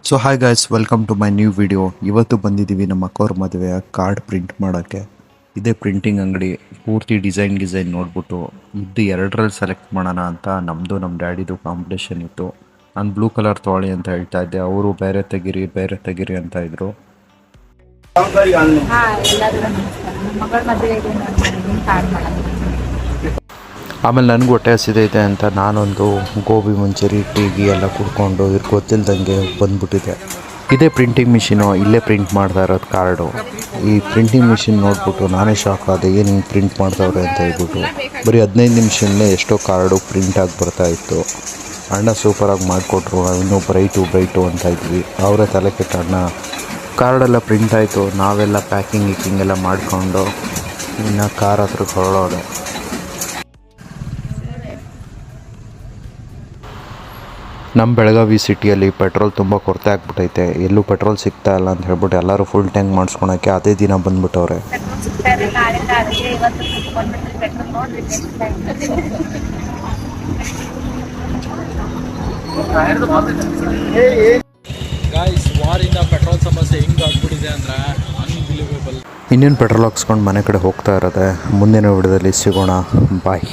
So hi guys, welcome to my new video. ಇವತ್ತು ಬಂದಿದ್ದೀವಿ ನಮ್ಮ ಅಕ್ಕವ್ರ ಮದುವೆಯ ಕಾರ್ಡ್ ಪ್ರಿಂಟ್ ಮಾಡೋಕ್ಕೆ. ಇದೇ ಪ್ರಿಂಟಿಂಗ್ ಅಂಗಡಿ. ಪೂರ್ತಿ ಡಿಸೈನ್ ನೋಡ್ಬಿಟ್ಟು ಎರಡರಲ್ಲಿ ಸೆಲೆಕ್ಟ್ ಮಾಡೋಣ ಅಂತ ನಮ್ಮ ಡ್ಯಾಡಿದು ಕಾಂಪಿಟೇಷನ್ ಇತ್ತು. ನಾನು ಬ್ಲೂ ಕಲರ್ ತೊಗೊಳ್ಳಿ ಅಂತ ಹೇಳ್ತಾ ಇದ್ದೆ, ಅವರು ಬೇರೆ ತೆಗಿರಿ ಅಂತ ಇದ್ರು. ಆಮೇಲೆ ನನಗೂ ಹೊಟ್ಟೆ ಹಸಿದೈತೆ ಅಂತ ನಾನೊಂದು ಗೋಬಿ ಮಂಚೂರಿ ಟೀಗಿ ಎಲ್ಲ ಕುಡ್ಕೊಂಡು ಗೊತ್ತಿಲ್ದಂಗೆ ಬಂದ್ಬಿಟ್ಟಿದೆ. ಇದೇ ಪ್ರಿಂಟಿಂಗ್ ಮಿಷಿನು, ಇಲ್ಲೇ ಪ್ರಿಂಟ್ ಮಾಡ್ತಾ ಇರೋದು ಕಾರ್ಡು. ಈ ಪ್ರಿಂಟಿಂಗ್ ಮಿಷಿನ್ ನೋಡ್ಬಿಟ್ಟು ನಾನೇ ಶಾಕ್ ಆದೆ, ಏನು ಹಿಂಗೆ ಪ್ರಿಂಟ್ ಮಾಡ್ತಾವ್ರೆ ಅಂತ ಹೇಳ್ಬಿಟ್ಟು. ಬರೀ 15 ನಿಮಿಷದಲ್ಲೇ ಎಷ್ಟೋ ಕಾರ್ಡು ಪ್ರಿಂಟಾಗಿ ಬರ್ತಾಯಿತ್ತು. ಅಣ್ಣ ಸೂಪರಾಗಿ ಮಾಡಿಕೊಟ್ರು. ಇನ್ನೂ ಬ್ರೈಟು ಅಂತ ಇದ್ವಿ. ಅವರೇ ತಲೆ ಕೆಟ್ಟ ಅಣ್ಣ. ಕಾರ್ಡೆಲ್ಲ ಪ್ರಿಂಟ್ ಆಯಿತು. ನಾವೆಲ್ಲ ಪ್ಯಾಕಿಂಗ್ ಎಲ್ಲ ಮಾಡಿಕೊಂಡು ಇನ್ನು ಕಾರ್ ಹತ್ರಕ್ಕೆ ಹೊರಡೋದು. ನಮ್ಮ ಬೆಳಗಾವಿ ಸಿಟಿಯಲ್ಲಿ ಪೆಟ್ರೋಲ್ ತುಂಬ ಕೊರತೆ ಆಗ್ಬಿಟ್ಟೈತೆ. ಎಲ್ಲೂ ಪೆಟ್ರೋಲ್ ಸಿಗ್ತಾ ಇಲ್ಲ ಅಂತ ಹೇಳ್ಬಿಟ್ಟು ಎಲ್ಲರೂ ಫುಲ್ ಟ್ಯಾಂಕ್ ಮಾಡಿಸ್ಕೊಳಕ್ಕೆ ಅದೇ ದಿನ ಬಂದ್ಬಿಟ್ಟವ್ರೆ. ವಾರಿಂದ ಪೆಟ್ರೋಲ್ ಸಮಸ್ಯೆ ಹೆಂಗೆ ಆಗ್ಬಿಟ್ಟಿದೆ ಅಂದರೆ ಅನ್ಬಿಲೀವೇಬಲ್. ಇನ್ನೇನು ಪೆಟ್ರೋಲ್ ಹಾಕ್ಸ್ಕೊಂಡು ಮನೆ ಕಡೆ ಹೋಗ್ತಾ ಇರೋದೆ. ಮುಂದಿನ ವಿಡಿಯೋದಲ್ಲಿ ಸಿಗೋಣ. ಬಾಯ್.